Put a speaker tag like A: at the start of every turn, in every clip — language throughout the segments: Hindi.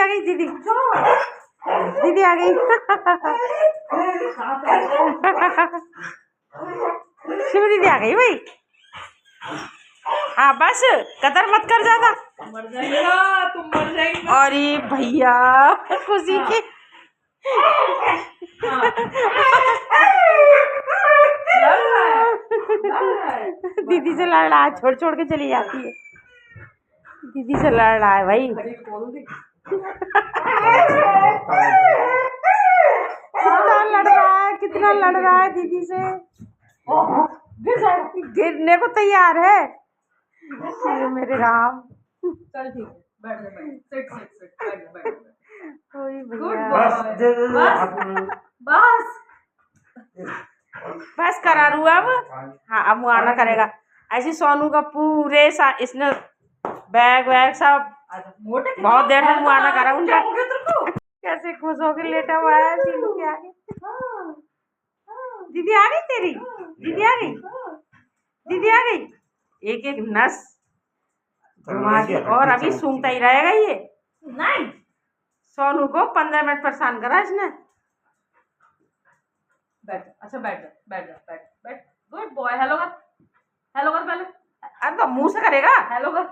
A: गई दीदी, दीदी आ गई। शिव दीदी आ गई भाई। हाँ बस कदर मत कर ज्यादा,
B: मर जाएगा, तुम मर जाएगा।
A: अरे भैया खुशी की दीदी से लड़ रहा है, छोड़ छोड़ के चली जाती है। दीदी से लड़ रहा है भाई। कितना लड़ रहा है दीदी से, गिरने को तैयार है। मेरे राम,
B: चल ठीक है, बैठ जा, बैठ, सिट, बैठ जा।
A: बस करा रू अब। हाँ अब मुआना करेगा। ऐसी सोनू का पूरे इसने बैग वैग सब बहुत देर में मुआना करा उनका। कैसे खुश होकर लेटा हुआ है सीनू के आगे। दीदी आ गई तेरी, दीदी आ गई, दीदी आ गई। एक एक नस और अभी सूंघता ही रहेगा ये। नहीं सोनू को 15 मिनट परेशान करा इसने।
B: बैठ, अच्छा बैठ जा, बैठ जा, बैठ बैठ, गुड बॉय। हेलो कर, हेलो कर पहले।
A: अब तो मुंह से करेगा।
B: हेलो कर,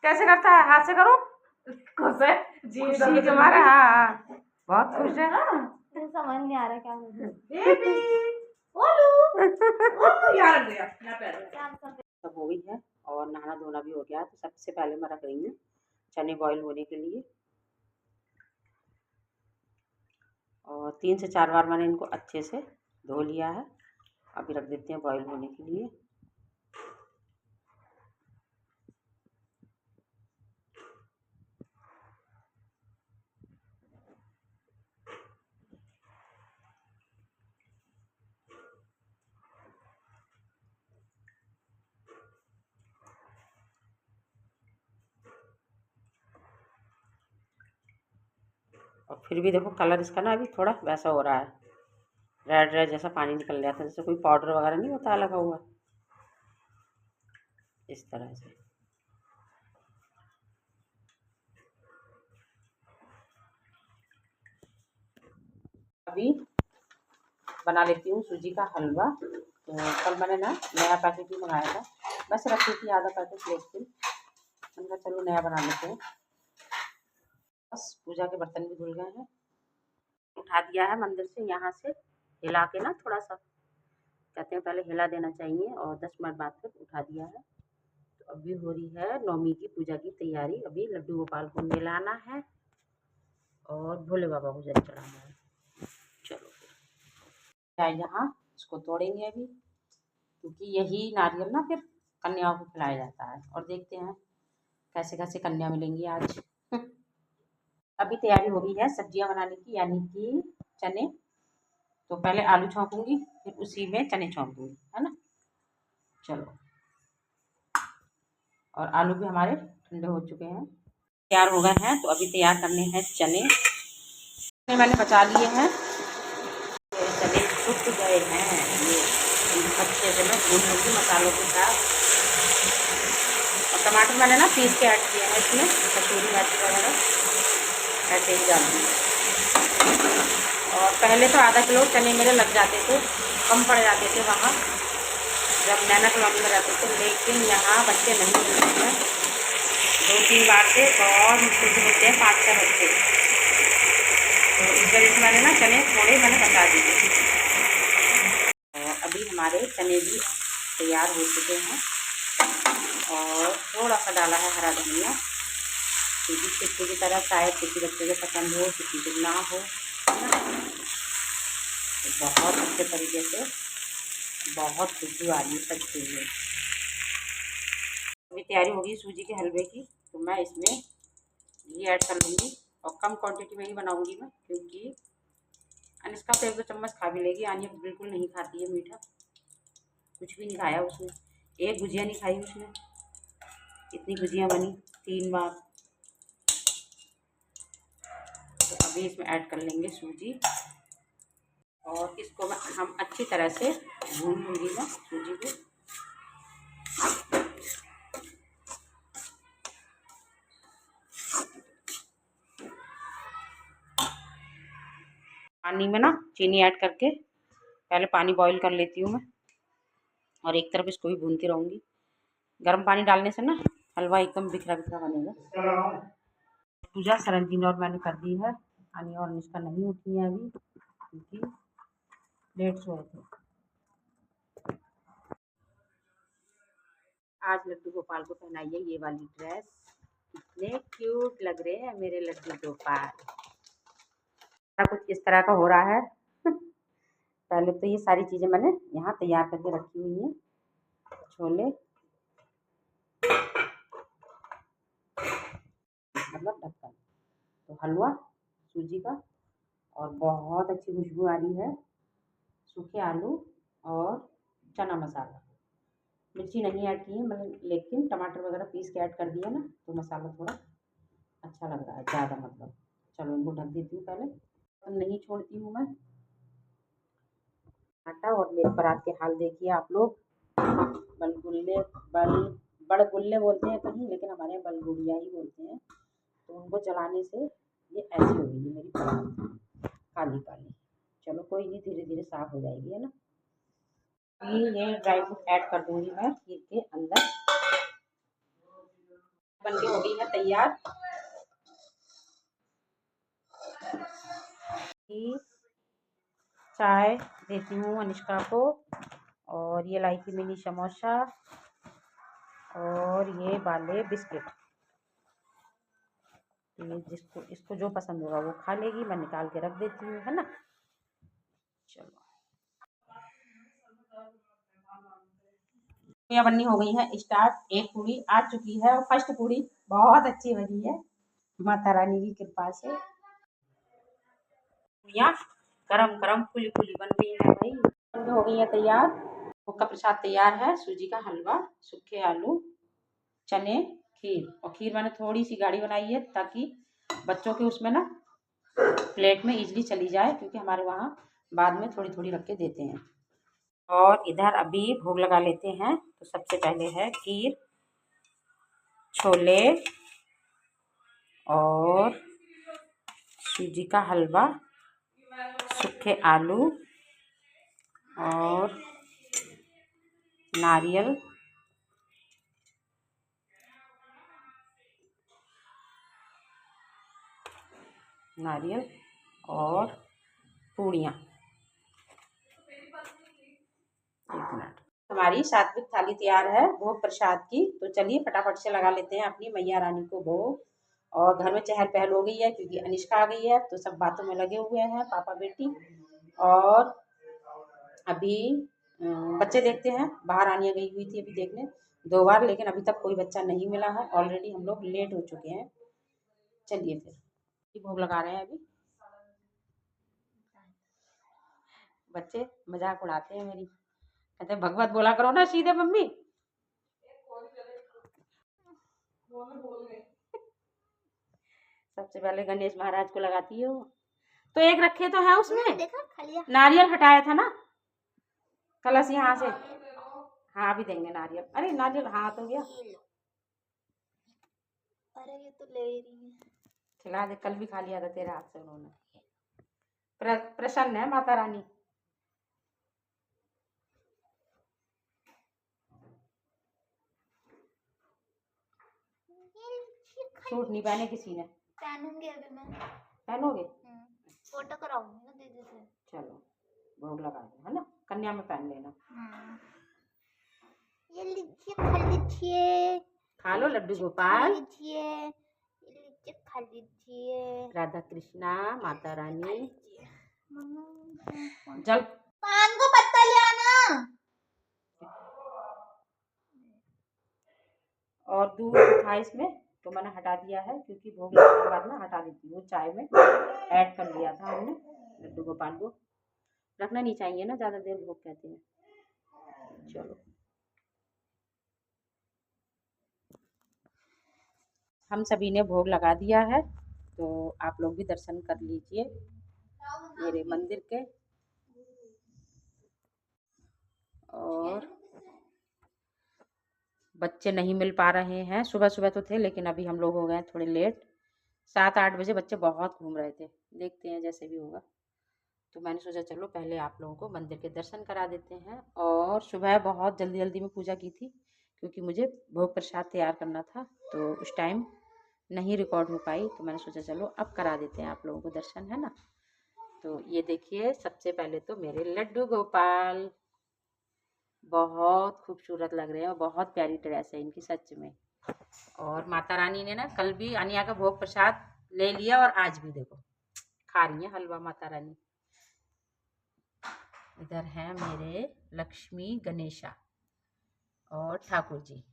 A: कैसे करता है, हाथ से करो।
B: खुश है जी
A: तुम्हारा। हाँ बहुत खुश है।
C: समझ नहीं आ रहा क्या
B: बेबी ओलू यार गया ना पैर।
A: सब हो गई है और नहाना धोना भी हो गया। तो सबसे पहले मैं रख रही हूँ चने बॉईल होने के लिए, और 3 से 4 बार मैंने इनको अच्छे से धो लिया है। अभी रख देते हैं बॉईल होने के लिए। और फिर भी देखो कलर इसका ना अभी थोड़ा वैसा हो रहा है, रेड रेड जैसा पानी निकल जाता है, जैसे कोई पाउडर वगैरह नहीं होता लगा हुआ, इस तरह से। अभी बना लेती हूँ सूजी का हलवा। तो कल मैंने ना नया पैकेट ही मंगाया था, वैसे रखी थी आधा पैकेट लेके, मैंने कहा चलो नया बना लेते हैं। बस पूजा के बर्तन भी धुल गए हैं, उठा दिया है मंदिर से। यहाँ से हिला के ना थोड़ा सा, कहते हैं पहले हिला देना चाहिए, और 10 मिनट बाद फिर उठा दिया है। तो अभी हो रही है नवमी की पूजा की तैयारी। अभी लड्डू गोपाल को मिलाना है और भोले बाबा को जल चढ़ाना है। चलो यहाँ इसको तोड़ेंगे अभी, क्योंकि यही नारियल ना फिर कन्याओं को खिलाया जाता है। और देखते हैं कैसे कैसे कन्या मिलेंगी आज। अभी तैयारी हो गई है सब्जियां बनाने की, यानी कि चने। तो पहले आलू छौंकूंगी, फिर उसी में चने छौंक दूंगी, है ना। चलो, और आलू भी हमारे ठंडे हो चुके हैं, तैयार हो गए हैं। तो अभी तैयार करने हैं चने। मैंने बचा लिए हैं, चने सूख गए हैं ये, अच्छे से मैं भून लूँगी मसालों के साथ। और टमाटर मैंने ना पीस के ऐड किया है इसमें, कसूरी मेथी वगैरह ऐसे ही डालूँगी। और पहले तो आधा किलो चने मेरे लग जाते थे, कम पड़ जाते थे वहाँ जब नैना कॉलोनी में रहते थे, लेकिन यहाँ बच्चे नहीं मिलते हैं। 2-3 बार से बहुत मुश्किल से मिलते हैं, 5-6 बच्चे। तो इस वजह से मैंने ना चने थोड़े मैंने बचा दिए। और अभी हमारे चने भी तैयार हो चुके हैं, और थोड़ा सा डाला है हरा धनिया, क्योंकि किसी की तरह शायद किसी बच्चे को पसंद हो, किसी को ना हो, तो बहुत अच्छे तरीके से बहुत खुशबू आ रही है सब्जी में। अभी तैयारी होगी सूजी के हलवे की, तो मैं इसमें घी ऐड कर लूँगी, और कम क्वांटिटी में ही बनाऊँगी मैं, क्योंकि अनुष्का तो 1-2 चम्मच खा भी लेगी। आनिया बिल्कुल नहीं खाती है मीठा, कुछ भी नहीं खाया उसने, एक गुजिया नहीं खाई उसने। इतनी गुजिया बनी 3 बार। तो अभी इसमें ऐड कर लेंगे सूजी, और इसको हम अच्छी तरह से भून लूँगी मैं सूजी को। पानी में ना चीनी ऐड करके पहले पानी बॉईल कर लेती हूँ मैं, और एक तरफ इसको भी भूनती रहूँगी। गर्म पानी डालने से ना हलवा एकदम बिखरा बिखरा बनेगा। पूजा सरंजीन और मैंने कर दी है। आनी और निष्का नहीं उठी है अभी, क्योंकि लेट सोए थे। आज लड्डू गोपाल को पहनाई है ये वाली ड्रेस। कितने क्यूट लग रहे हैं मेरे लड्डू गोपाल। कुछ इस तरह का हो रहा है। पहले तो ये सारी चीज़ें मैंने यहाँ तैयार करके रखी हुई हैं। छोले मतलब ढक्कन, तो हलवा सूजी का, और बहुत अच्छी खुशबू आ रही है, सूखे आलू और चना मसाला। मिर्ची नहीं ऐड की है मतलब, लेकिन टमाटर वगैरह पीस के ऐड कर दिया ना, तो मसाला थोड़ा अच्छा लग रहा है ज़्यादा मतलब। चलो इनको ढक देती हूँ पहले, तो नहीं छोड़ती हूँ मैं आटा। और मेरे परात के हाल देखिए आप लोग। बड़गुल्ले बोलते हैं कहीं, लेकिन हमारे यहाँ बलगुड़िया ही बोलते हैं। तो उनको जलाने से ये ऐसी हो गई है मेरी परात, काली काली। चलो कोई नहीं, धीरे धीरे साफ हो जाएगी, है ना। ये ड्राई फ्रूट ऐड कर दूंगी मैं खीर के अंदर। बनके हो गई है तैयार। चाय देती हूँ अनिष्का को, और ये लाई थी मिनी समोसा, और ये वाले बिस्किट। ये जिसको इसको जो पसंद होगा वो खा लेगी, मैं निकाल के रख देती हूँ, है ना। चलो पूड़ियाँ बननी हो गई है स्टार्ट। एक पूड़ी आ चुकी है, और फर्स्ट पूड़ी बहुत अच्छी बनी है माता रानी की कृपा से। पूड़ियाँ गरम गरम फुली फुली बन गई है भाई, बनके हो गई है तैयार। भोग का प्रसाद तैयार है, सूजी का हलवा, सूखे आलू, चने, खीर। और खीर मैंने थोड़ी सी गाढ़ी बनाई है ताकि बच्चों के उसमें ना प्लेट में इजीली चली जाए, क्योंकि हमारे वहाँ बाद में थोड़ी थोड़ी रख के देते हैं। और इधर अभी भोग लगा लेते हैं। तो सबसे पहले है खीर, छोले और सूजी का हलवा, सूखे आलू और नारियल, और पूड़ियाँ। एक मिनट, हमारी सात्विक थाली तैयार है भोग प्रसाद की। तो चलिए फटाफट से लगा लेते हैं अपनी मैया रानी को भोग। और घर में चहल पहल हो गई है, क्योंकि अनिष्का आ गई है, तो सब बातों में लगे हुए हैं पापा बेटी। और अभी बच्चे देखते हैं, बाहर आनिया गई हुई थी अभी देखने 2 बार, लेकिन अभी तक कोई बच्चा नहीं मिला है। ऑलरेडी हम लोग लेट हो चुके हैं। चलिए फिर भोग लगा रहे हैं अभी। बच्चे मजाक उड़ाते हैं मेरी, कहते हैं भगवत बोला करो ना सीधे मम्मी। सबसे पहले गणेश महाराज को लगाती हो, तो एक रखे तो है उसमें,
C: देखा खाली
A: नारियल हटाया था ना कलश यहाँ से। हाँ अभी देंगे नारियल। अरे नारियल हाँ तो गया,
C: अरे ये तो ले ही रही है।
A: खिला दे, कल भी खा लिया था तेरे हाथ से उन्होंने। प्रसन्न है माता रानी। सूट नहीं पहने किसी ने।
C: पहनूंगी अभी मैं।
A: पहनोगे?
C: फोटो कराऊंगी ना दीदी से।
A: चलो भोग लगा दो, है ना, कन्या में पहन लेना।
C: ये लीजिए खा लीजिए।
A: खा लो लड्डू गोपाल।
C: लीजिए ये लीजिए खा लीजिए।
A: राधा कृष्णा माता रानी।
C: मम्मा
A: जल
C: पान को पत्ता ले आना।
A: और दूध था इसमें, तो मैंने हटा दिया है, क्योंकि भोग लगने के बाद ना हटा देती हूँ। चाय में ऐड कर लिया था हमने लड्डू गोपाल को। रखना नहीं चाहिए ना ज़्यादा देर, भोग कहते हैं। चलो हम सभी ने भोग लगा दिया है, तो आप लोग भी दर्शन कर लीजिए मेरे मंदिर के। और बच्चे नहीं मिल पा रहे हैं, सुबह सुबह तो थे, लेकिन अभी हम लोग हो गए थोड़े लेट। 7-8 बजे बच्चे बहुत घूम रहे थे, देखते हैं जैसे भी होगा। तो मैंने सोचा चलो पहले आप लोगों को मंदिर के दर्शन करा देते हैं। और सुबह बहुत जल्दी जल्दी में पूजा की थी क्योंकि मुझे भोग प्रसाद तैयार करना था, तो उस टाइम नहीं रिकॉर्ड हो पाई, तो मैंने सोचा चलो अब करा देते हैं आप लोगों को दर्शन, है ना। तो ये देखिए, सबसे पहले तो मेरे लड्डू गोपाल बहुत खूबसूरत लग रहे हैं और बहुत प्यारी ड्रेस है इनकी सच में। और माता रानी ने ना कल भी अनिया का भोग प्रसाद ले लिया और आज भी देखो खा रही है हलवा माता रानी। इधर है मेरे लक्ष्मी गणेशा और ठाकुर जी,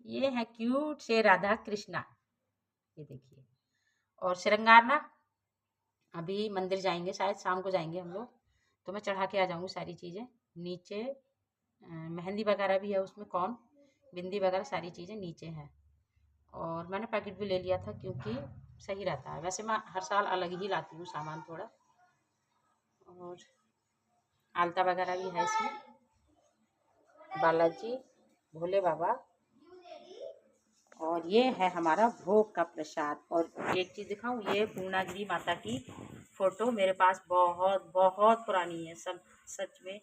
A: ये है क्यूट से राधा कृष्णा, ये देखिए। और श्रृंगार ना अभी मंदिर जाएंगे, शायद शाम को जाएंगे हम लोग, तो मैं चढ़ा के आ जाऊंगी सारी चीज़ें। नीचे मेहंदी वगैरह भी है उसमें, कौन बिंदी वगैरह सारी चीज़ें नीचे हैं। और मैंने पैकेट भी ले लिया था क्योंकि सही रहता है, वैसे मैं हर साल अलग ही लाती हूँ सामान थोड़ा। और आलता वगैरह भी है इसमें, बालाजी, भोले बाबा, और ये है हमारा भोग का प्रसाद। और एक चीज़ दिखाऊं, ये पूर्णागिरी माता की फ़ोटो मेरे पास बहुत बहुत पुरानी है, सब सच में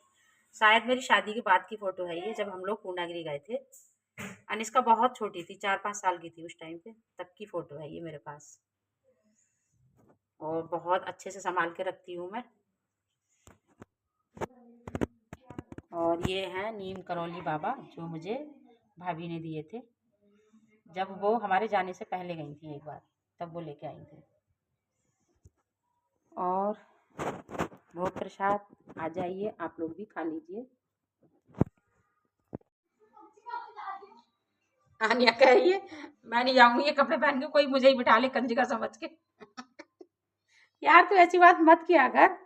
A: शायद मेरी शादी के बाद की फ़ोटो है ये, जब हम लोग पूर्णागिरी गए थे। अनिष्का बहुत छोटी थी, 4-5 साल की थी उस टाइम पे, तब की फ़ोटो है ये मेरे पास, और बहुत अच्छे से संभाल के रखती हूँ मैं। और ये हैं नीम करौली बाबा जो मुझे भाभी ने दिए थे, जब वो हमारे जाने से पहले गई थी एक बार, तब वो लेके आई थी। और भोग प्रसाद आ जाइए, आप लोग भी खा लीजिए। आनिया कह रही है मैं नहीं जाऊंगी ये कपड़े पहन के, कोई मुझे ही बिठा ले कंजका समझ के। यार तू ऐसी बात मत किया कर।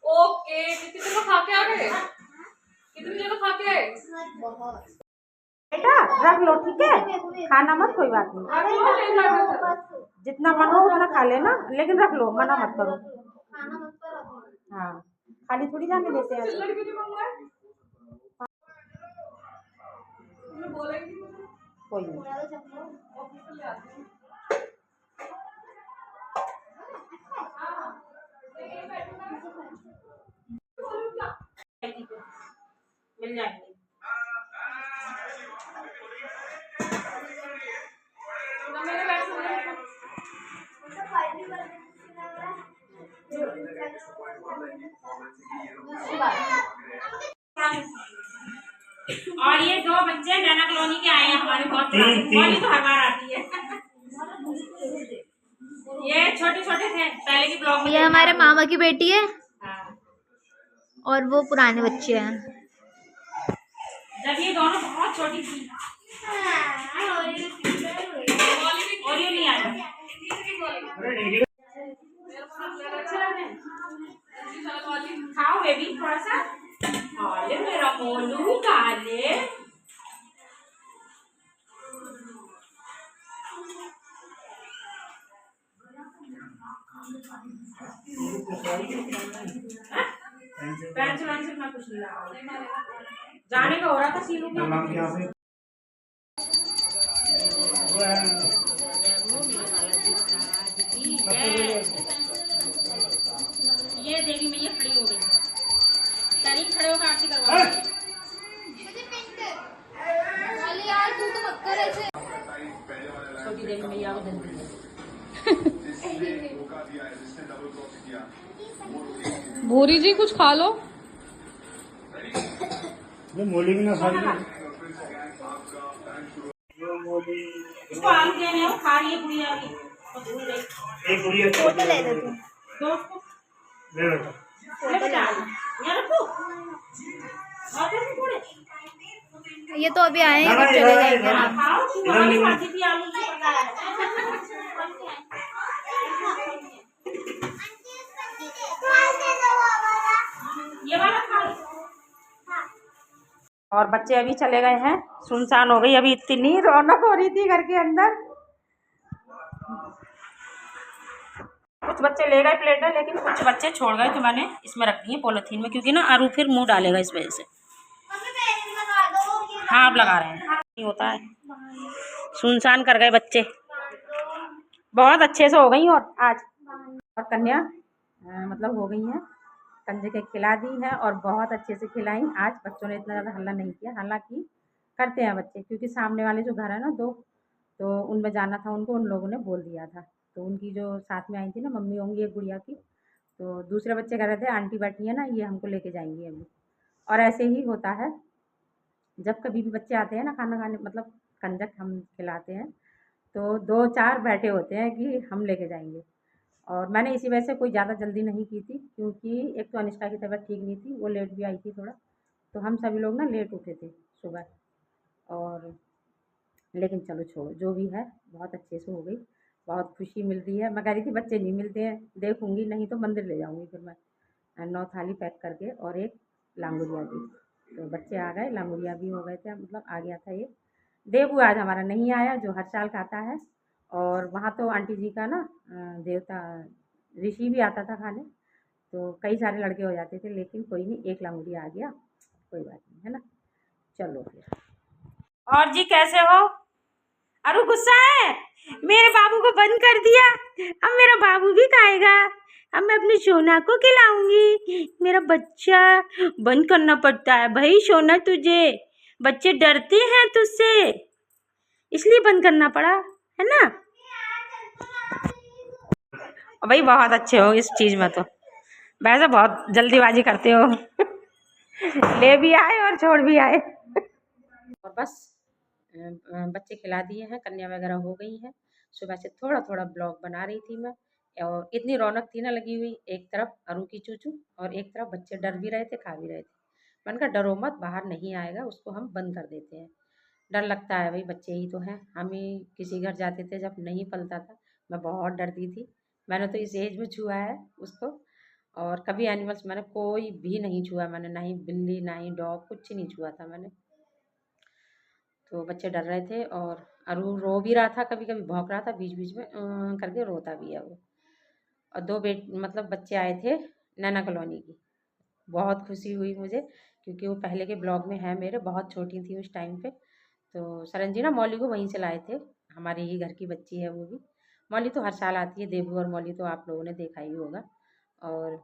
B: ओके, कितनी जगह खा के आ गए? कितनी जगह खा के आए?
A: बेटा रख लो, ठीक है, खाना मत, कोई बात नहीं, जितना मन हो उतना खा लेना, लेकिन रख लो, मना मत करो। हाँ, खाली थोड़ी जाने देते हैं। कोई नहीं। मिल जाएंगे। और ये 2 बच्चे नैना कॉलोनी के आए हैं हमारे, बहुत पुरानी तो हर बार आती है। ये छोटे छोटे थे पहले की ब्लॉग में।
C: ये हमारे मामा की बेटी है।
A: हाँ।
C: और वो पुराने बच्चे हैं।
A: जब ये दोनों बहुत छोटी थी। और ये नहीं आया। खाओ बेबी थोड़ा सा। अरे मेरा मोलू काले। पेंसिल में कुछ नहीं लगा, जाने का हो रहा था सीलू के। ये देवी मैया खड़ी हो गई, तारीख खड़े होकर आरती करवा। छोटी देवी मैया को धन
B: भूरी जी कुछ खा लो।
A: इसको आलू देने हो, खा रही है गुड़िया भी।
C: फोटो ले दे तू।
A: दोस्तों
C: फोटो ले
A: यहाँ रखो।
C: ये तो अभी आए हैं, चले जाएंगे ना।
A: खाओ तू, हमारी खाती थी आलू से पता है। ये वाला खा लो। और बच्चे अभी चले गए हैं, सुनसान हो गई, अभी इतनी रौनक हो रही थी घर के अंदर। कुछ बच्चे ले गए प्लेटें, लेकिन कुछ बच्चे छोड़ गए, तो मैंने इसमें रख दी है पॉलीथीन में, क्योंकि ना आरू फिर मुंह डालेगा इस वजह से। हाँ अब लगा रहे हैं। नहीं होता है, सुनसान कर गए बच्चे। बहुत अच्छे से हो गई और आज और कन्या मतलब हो गई हैं, कंजे के खिला दी है और बहुत अच्छे से खिलाई। आज बच्चों ने इतना ज़्यादा हल्ला नहीं किया, हालांकि करते हैं बच्चे क्योंकि सामने वाले जो घर है ना दो, तो उनमें जाना था उनको, उन लोगों ने बोल दिया था। तो उनकी जो साथ में आई थी ना मम्मी होंगी एक गुड़िया की, तो दूसरे बच्चे कह रहे थे आंटी बैठी है ना ये हमको लेके जाएंगी अभी। और ऐसे ही होता है जब कभी भी बच्चे आते हैं ना खाना खाने, मतलब कंजक हम खिलाते हैं तो 2-4 बैठे होते हैं कि हम लेके जाएंगे। और मैंने इसी वजह से कोई ज़्यादा जल्दी नहीं की थी क्योंकि एक तो अनिष्का की तबीयत ठीक नहीं थी, वो लेट भी आई थी थोड़ा, तो हम सभी लोग ना लेट उठे थे सुबह। और लेकिन चलो छोड़ो जो भी है, बहुत अच्छे से हो गई, बहुत खुशी मिल रही है। मैं कह रही थी बच्चे नहीं मिलते हैं, देखूंगी नहीं तो मंदिर ले जाऊंगी फिर मैं 9 थाली पैक करके और एक लांगुरिया भी। तो बच्चे आ गए, लांगुरिया भी हो गए थे, मतलब आ गया था ये। देवू आज हमारा नहीं आया जो हर साल खाता है, और वहाँ तो आंटी जी का ना देवता ऋषि भी आता था खाने, तो कई सारे लड़के हो जाते थे, लेकिन कोई नहीं, एक लांगुरिया आ गया, कोई बात नहीं है ना। चलो फिर और जी कैसे हो? अरु गुस्सा है, मेरे बाबू को बंद कर दिया, अब मेरा बाबू भी खाएगा, अब मैं अपनी सोना को खिलाऊंगी। मेरा बच्चा बंद करना पड़ता है भाई, सोना तुझे, बच्चे डरते हैं तुझसे इसलिए बंद करना पड़ा है ना। भाई बहुत अच्छे हो इस चीज में, तो वैसे बहुत जल्दीबाजी करते हो ले भी आए और छोड़ भी आए। और बस बच्चे खिला दिए हैं, कन्या वगैरह हो गई हैं। सुबह से थोड़ा थोड़ा ब्लॉग बना रही थी मैं, और इतनी रौनक थी ना लगी हुई, एक तरफ अरू की चूचू और एक तरफ बच्चे डर भी रहे थे खा भी रहे थे। मैंने कहा डरो मत, बाहर नहीं आएगा, उसको हम बंद कर देते हैं। डर लगता है भाई, बच्चे ही तो हैं, हम ही किसी घर जाते थे जब नहीं पलता था, मैं बहुत डरती थी। मैंने तो इस एज में छुआ है उसको, और कभी एनिमल्स मैंने कोई भी नहीं छुआ, मैंने ना ही बिल्ली ना ही डॉग कुछ नहीं छुआ था मैंने। तो बच्चे डर रहे थे और अरू रो भी रहा था, कभी कभी भौंक रहा था बीच बीच में करके, रोता भी है वो। और दो मतलब बच्चे आए थे नैना कॉलोनी की, बहुत खुशी हुई मुझे क्योंकि वो पहले के ब्लॉग में है मेरे, बहुत छोटी थी उस टाइम पे। तो सरन जी ना मौली को वहीं से लाए थे, हमारे ही घर की बच्ची है वो भी। मौली तो हर साल आती है, देबू और मौली तो आप लोगों ने देखा ही होगा। और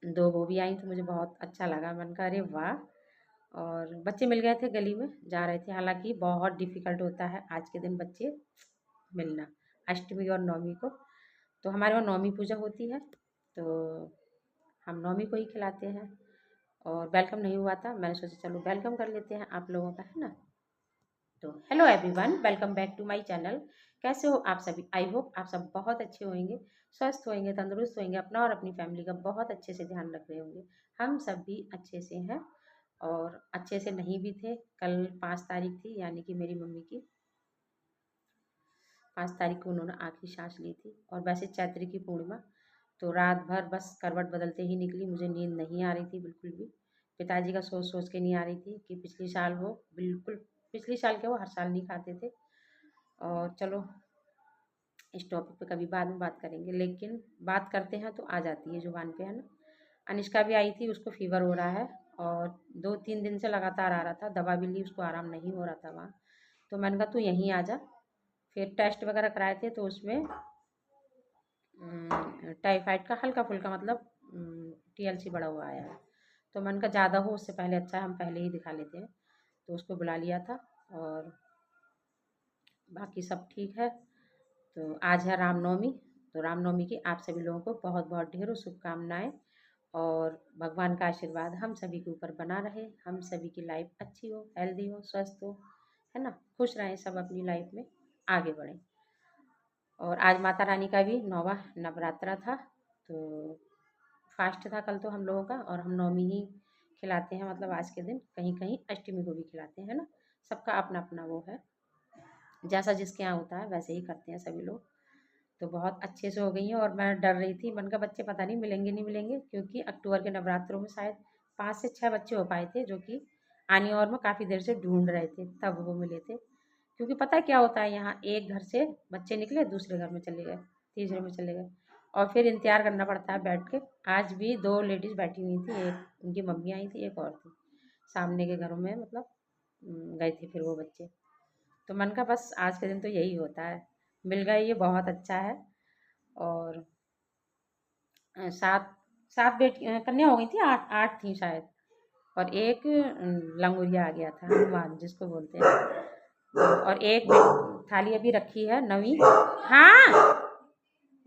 A: दो वो भी आई तो मुझे बहुत अच्छा लगा, मन का अरे वाह। और बच्चे मिल गए थे गली में जा रहे थे, हालांकि बहुत डिफ़िकल्ट होता है आज के दिन बच्चे मिलना, अष्टमी और नवमी को। तो हमारे वहाँ नवमी पूजा होती है, तो हम नवमी को ही खिलाते हैं। और वेलकम नहीं हुआ था, मैंने सोचा चलो वेलकम कर लेते हैं आप लोगों का, है ना। तो hello everyone, welcome back to my channel. कैसे हो आप सभी? आई होप आप सब बहुत अच्छे होंगे, स्वस्थ होंगे, तंदुरुस्त होंगे, अपना और अपनी फैमिली का बहुत अच्छे से ध्यान रख रहे होंगे। हम सब भी अच्छे से हैं और अच्छे से नहीं भी थे। कल 5 तारीख थी, यानी कि मेरी मम्मी की 5 तारीख को उन्होंने आखिरी सांस ली थी। और वैसे चैत्र की पूर्णिमा, तो रात भर बस करवट बदलते ही निकली, मुझे नींद नहीं आ रही थी बिल्कुल भी। पिताजी का सोच सोच के नहीं आ रही थी कि पिछली साल वो बिल्कुल, पिछली साल के वो हर साल नहीं खाते थे। और चलो इस टॉपिक पे कभी बाद में बात करेंगे, लेकिन बात करते हैं तो आ जाती है जुबान पे, है ना। अनिष्का भी आई थी, उसको फीवर हो रहा है और 2-3 दिन से लगातार आ रहा था, दवा भी ली, उसको आराम नहीं हो रहा था वहाँ। तो मैंने कहा तू यहीं आ जा। फिर टेस्ट वगैरह कराए थे तो उसमें टाइफाइड का हल्का फुल्का मतलब TLC बढ़ा हुआ आया है। तो मैंने कहा ज़्यादा हो उससे पहले अच्छा है हम पहले ही दिखा लेते हैं, तो उसको बुला लिया था। और बाकी सब ठीक है। तो आज है रामनवमी, तो रामनवमी की आप सभी लोगों को बहुत बहुत ढेरों शुभकामनाएं, और भगवान का आशीर्वाद हम सभी के ऊपर बना रहे, हम सभी की लाइफ अच्छी हो, हेल्दी हो, स्वस्थ हो, है ना, खुश रहें सब अपनी लाइफ में, आगे बढ़ें। और आज माता रानी का भी 9वां नवरात्रा था, तो फास्ट था कल तो हम लोगों का, और हम नवमी ही खिलाते हैं, मतलब आज के दिन कहीं कहीं अष्टमी को भी खिलाते हैं ना। सबका अपना अपना वो है, जैसा जिसके यहाँ होता है वैसे ही करते हैं सभी लोग। तो बहुत अच्छे से हो गई हैं। और मैं डर रही थी, मन का बच्चे पता नहीं मिलेंगे नहीं मिलेंगे, क्योंकि अक्टूबर के नवरात्रों में शायद 5 से 6 बच्चे हो पाए थे, जो कि आनी और में काफ़ी देर से ढूंढ रहे थे, तब वो मिले थे। क्योंकि पता है क्या होता है, यहाँ एक घर से बच्चे निकले दूसरे घर में चले गए, तीसरे में चले गए, और फिर इंतजार करना पड़ता है बैठ के। आज भी 2 लेडीज़ बैठी हुई थी, एक उनकी मम्मी आई थी, एक और थी सामने के घरों में, मतलब गए थे फिर वो बच्चे। तो मन का बस आज के दिन तो यही होता है, मिल गए ये बहुत अच्छा है। और 7 7 कन्या हो गई थी, 8 थी शायद। और एक लंगूरिया आ गया था, हनुमान जिसको बोलते हैं। और एक थाली अभी रखी है नवी। हाँ,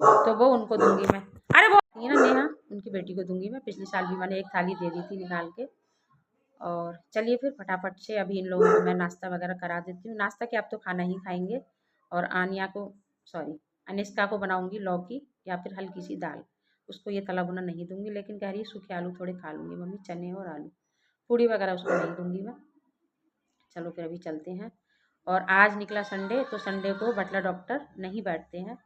A: तो वो उनको दूंगी मैं। अरे वो ये ना नेहा, उनकी बेटी को दूंगी मैं। पिछले साल भी मैंने एक थाली दे दी थी निकाल के। और चलिए फिर फटाफट से अभी इन लोगों को मैं नाश्ता वगैरह करा देती हूँ। नाश्ता क्या, आप तो खाना ही खाएंगे। और आनिया को, सॉरी, अनिष्का को बनाऊंगी लौकी या फिर हल्की सी दाल। उसको ये तला भुना नहीं दूंगी, लेकिन कह रही है सूखे आलू थोड़े खा लूंगी मम्मी, चने और आलू। पूड़ी वगैरह उसको नहीं दूंगी मैं। चलो फिर अभी चलते हैं। और आज निकला संडे, तो संडे को बटला डॉक्टर नहीं बैठते हैं।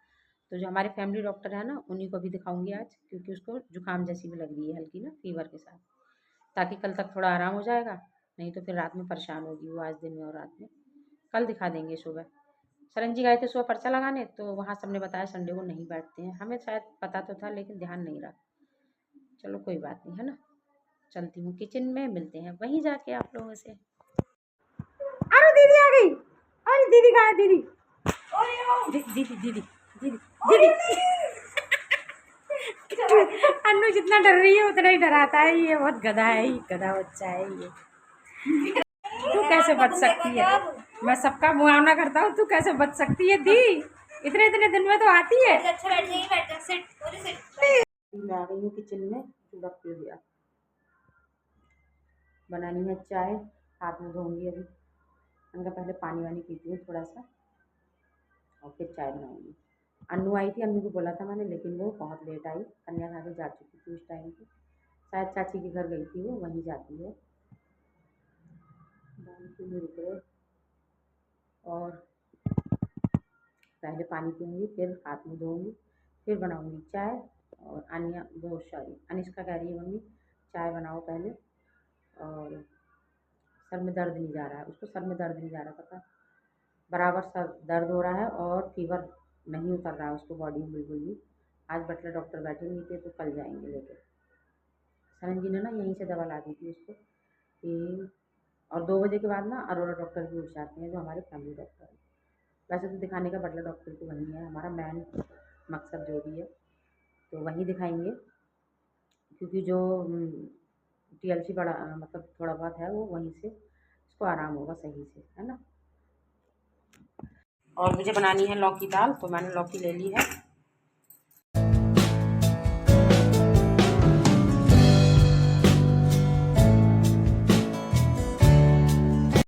A: तो जो हमारे फैमिली डॉक्टर है ना, उन्हीं को भी दिखाऊंगी आज, क्योंकि उसको जुकाम जैसी भी लग रही है हल्की ना, फीवर के साथ। ताकि कल तक थोड़ा आराम हो जाएगा, नहीं तो फिर रात में परेशान होगी वो, आज दिन में और रात में। कल दिखा देंगे सुबह। सरन जी गए थे सुबह पर्चा लगाने, तो वहाँ सबने बताया संडे को नहीं बैठते हैं। हमें शायद पता तो था, लेकिन ध्यान नहीं रहा। चलो कोई बात नहीं, है ना। चलती हूँ किचन में, मिलते हैं वहीं जाके आप लोगों से। अरे दीदी आ गई। अरे दीदी कहाँ है दीदी? दीदी दीदी दीदी दीदी। अन्नू जितना डर रही है उतना ही डराता है ये, बहुत गधा है, ये गधा बच्चा है ये। तू कैसे बच सकती है? मैं सबका मुआवना करता हूँ, तू कैसे बच सकती है दी? इतने इतने दिन में तो आती है। मैं आ गई हूँ किचन में, चूल्हा खोल दिया। बनानी है चाय, हाथ में धोऊंगी अभी। उनका पहले पानी वानी पीती हूँ थोड़ा सा, और फिर चाय बनाऊंगी। अन्नू आई थी, अन्नू को बोला था मैंने, लेकिन वो बहुत लेट आई। कन्या खा के जा चुकी थी उस टाइम की, शायद चाची के घर गई थी वो, वहीं जाती है। रुक रहे। और पहले पानी पीऊँगी, फिर हाथ मुँह धोऊँगी, फिर बनाऊँगी चाय। और अनिया वो सॉरी अनिष्का कह रही है मम्मी चाय बनाओ पहले। और सर में दर्द नहीं जा रहा है, उसको सर में दर्द नहीं जा रहा, पता बराबर सर दर्द हो रहा है, और फीवर नहीं उतर रहा है उसको बॉडी में बिल्कुल भी। आज बटलर डॉक्टर बैठे नहीं थे, तो कल जाएंगे लेके। सरन जी ने ना यहीं से दवा ला दी थी उसको कि। और 2 बजे के बाद ना अरोड़ा डॉक्टर भी उठ जाते हैं, जो हमारे फैमिली डॉक्टर हैं। वैसे तो दिखाने का बटलर डॉक्टर को वहीं है, हमारा मेन मकसद जो भी है तो वहीं दिखाएंगे। क्योंकि जो TLC बड़ा मतलब थोड़ा बहुत है, वो वहीं से इसको आराम होगा सही से, है ना। और मुझे बनानी है लौकी दाल, तो मैंने लौकी ले ली है।